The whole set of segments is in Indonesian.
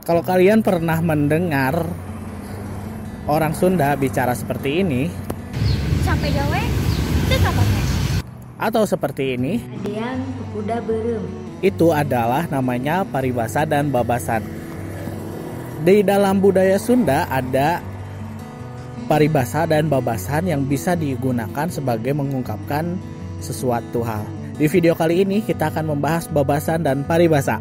Kalau kalian pernah mendengar orang Sunda bicara seperti ini, sampai gawe itu kapannya? atau seperti ini, Adian kuda berem. itu adalah namanya paribasa dan babasan. Di dalam budaya Sunda ada paribasa dan babasan yang bisa digunakan sebagai mengungkapkan sesuatu hal. Di video kali ini kita akan membahas babasan dan paribasa.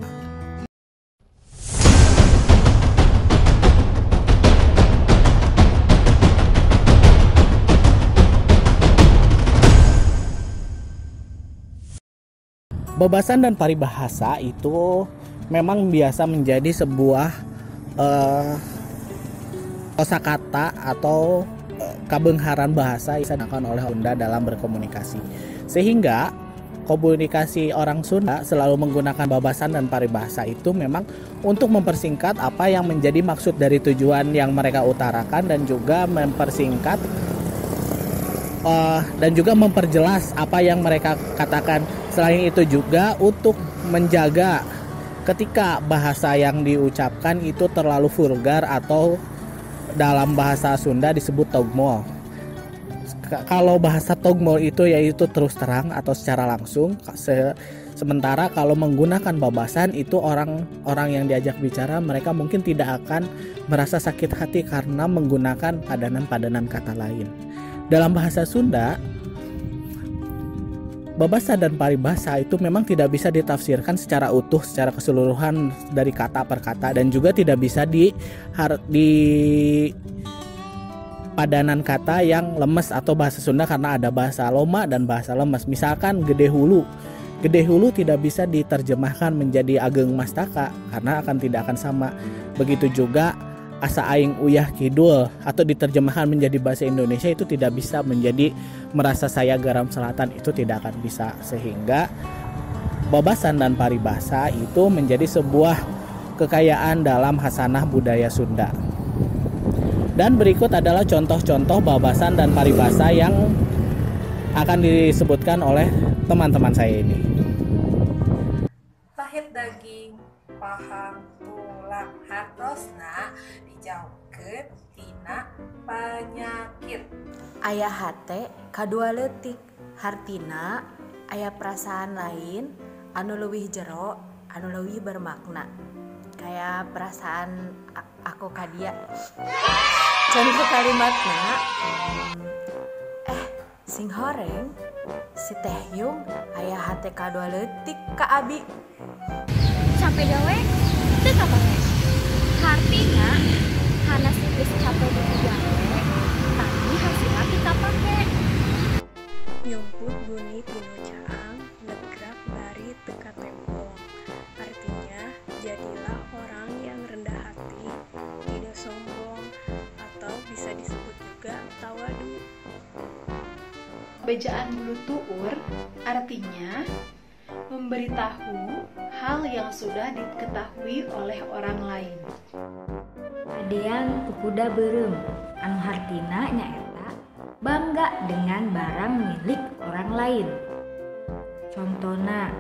Babasan dan paribahasa itu memang biasa menjadi sebuah kosakata atau kabengharan bahasa yang digunakan oleh Sunda dalam berkomunikasi. Sehingga komunikasi orang Sunda selalu menggunakan babasan dan paribahasa itu memang untuk mempersingkat apa yang menjadi maksud dari tujuan yang mereka utarakan dan juga mempersingkat dan juga memperjelas apa yang mereka katakan. Selain itu juga untuk menjaga ketika bahasa yang diucapkan itu terlalu vulgar atau dalam bahasa Sunda disebut togmol. Kalau bahasa togmol itu yaitu terus terang atau secara langsung. Sementara kalau menggunakan babasan itu orang-orang yang diajak bicara mereka mungkin tidak akan merasa sakit hati karena menggunakan padanan-padanan kata lain. Dalam bahasa Sunda, babasan dan paribasa itu memang tidak bisa ditafsirkan secara utuh, secara keseluruhan dari kata per kata, dan juga tidak bisa di padanan kata yang lemes atau bahasa Sunda karena ada bahasa loma dan bahasa lemes. Misalkan gede hulu tidak bisa diterjemahkan menjadi ageng mastaka karena tidak akan sama. Begitu juga asa aing uyah kidul atau diterjemahkan menjadi bahasa Indonesia itu tidak bisa menjadi merasa saya garam selatan, itu tidak akan bisa. Sehingga babasan dan paribasa itu menjadi sebuah kekayaan dalam khasanah budaya Sunda. Dan berikut adalah contoh-contoh babasan dan paribasa yang akan disebutkan oleh teman-teman saya ini. Pahit daging, pahang, tulang, hartosna dijauhkeun tina panyakit. Aya hate kadua leutik, hartina aya perasaan lain anu leuwih jero, anu leuwih bermakna. Kayak perasaan aku kadia. Contoh kalimatna, sing horeng si Teh Yung aya hate kadua leutik ka abi. Sampai gawe itu kapannya? Artinya hana geus capek di gawe, tapi hasilna kita pake. Nyumput bunyi tinu caang, negrak bari teka tembong. Artinya, jadilah orang yang rendah hati, tidak sombong, atau bisa disebut juga tawadu. Bejaan bulu tuur artinya memberitahu hal yang sudah diketahui oleh orang lain. Adian kuda berem, anu hartina nyaeta bangga dengan barang milik orang lain. Contohna,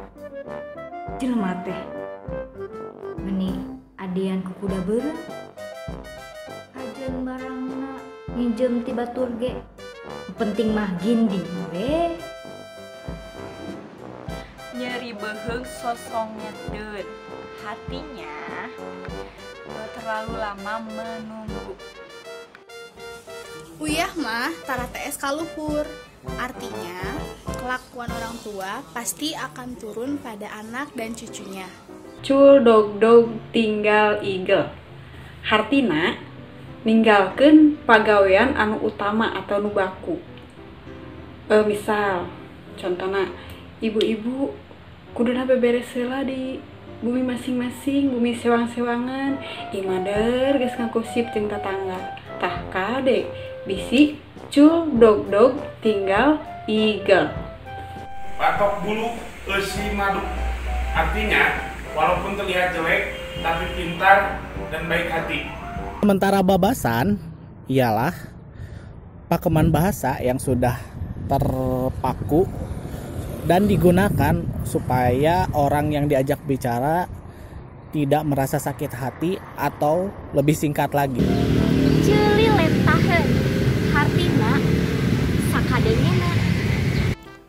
jelema teh meni adian kuda berem, ajeun barangna nginjem ti batur ge, penting mah gindi we. Nyeri beheung sosongnya deut, hatinya terlalu lama menunggu. Uyah mah tara TS kaluhur. Artinya, kelakuan orang tua pasti akan turun pada anak dan cucunya. Cul dog dog tinggal igel. Hartina ninggalkeun pagawean anu utama atau nu baku. Misal contohna ibu-ibu kuduna beberes heula di bumi masing-masing, bumi sewang-sewangan, imader geus ngakusip jeung tetangga. Tah kade bisi cul dog dog tinggal igel. Patok bulu eusi maduk. Artinya walaupun terlihat jelek tapi pintar dan baik hati. Sementara babasan ialah pakeman bahasa yang sudah terpaku dan digunakan supaya orang yang diajak bicara tidak merasa sakit hati, atau lebih singkat lagi Ceuli lentaheun, hartina sakadeungna.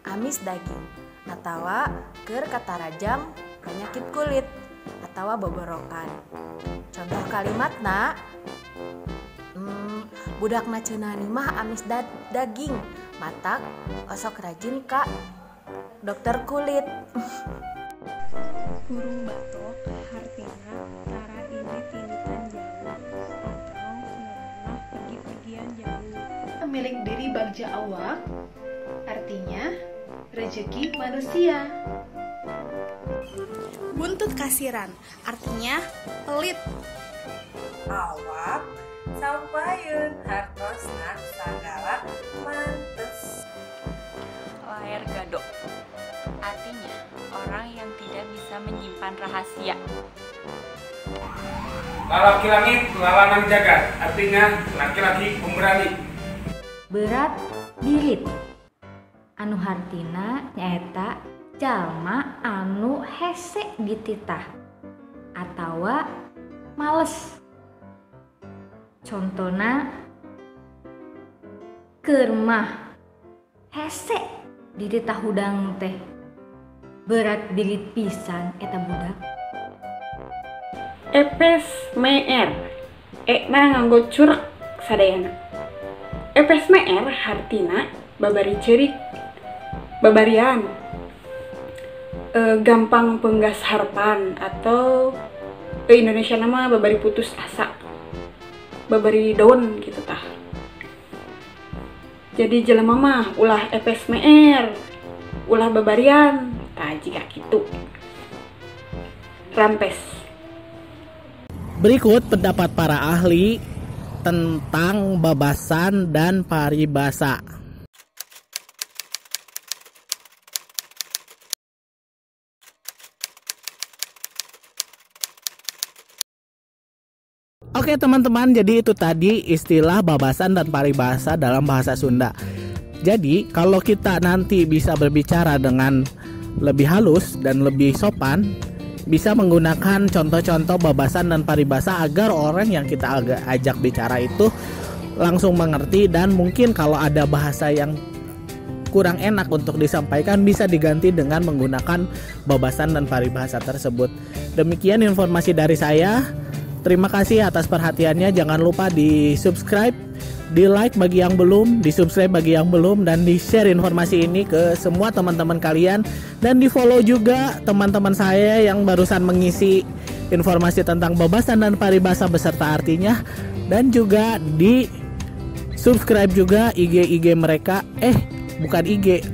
Amis daging atawa keur katarajang penyakit kulit atawa boborokan. Contoh kalimatna, budakna ceunani mah amis daging, matak osok rajin ka dokter kulit. Burung batok hartina tara ini tindikan jauh atau ngeunah pergi-pergian jauh. Milik diri bagja awak artinya rezeki manusia. Buntut kasiran artinya pelit. Awak sampayeun hartosna sagala mantes. Laer gadok artinya orang yang tidak bisa menyimpan rahasia. Lalaki langit, lalanang jagat, artinya laki-laki pemberani. Berat dirit, anu hartina nyaeta jalma anu hese dititah atawa males. Contona keur mah hese dititah hudang teh, berat dirit pisan eta budak. Epes meer, ekna nganggo curek sadayana. Epes meer hartina babari ceurik, babarian, gampang penggas harpan, atau Indonesia nama babari putus asa, babari daun gitu tah. Jadi jelema mah ulah epes meer, ulah babarian, tah jika gitu. Rampes. Berikut pendapat para ahli tentang babasan dan paribasa. Oke teman-teman, jadi itu tadi istilah babasan dan paribasa dalam bahasa Sunda. Jadi kalau kita nanti bisa berbicara dengan lebih halus dan lebih sopan, bisa menggunakan contoh-contoh babasan dan paribasa agar orang yang kita ajak bicara itu langsung mengerti, dan mungkin kalau ada bahasa yang kurang enak untuk disampaikan bisa diganti dengan menggunakan babasan dan paribasa tersebut. Demikian informasi dari saya. Terima kasih atas perhatiannya. Jangan lupa di subscribe, di like bagi yang belum, di subscribe bagi yang belum, dan di share informasi ini ke semua teman-teman kalian, dan di follow juga teman-teman saya yang barusan mengisi informasi tentang babasan dan paribasa beserta artinya, dan juga di subscribe juga IG mereka, bukan IG,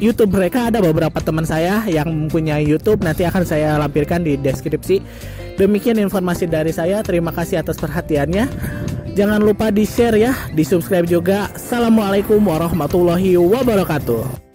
YouTube mereka. Ada beberapa teman saya yang mempunyai YouTube, nanti akan saya lampirkan di deskripsi. Demikian informasi dari saya. Terima kasih atas perhatiannya. Jangan lupa di share ya, di subscribe juga. Assalamualaikum warahmatullahi wabarakatuh.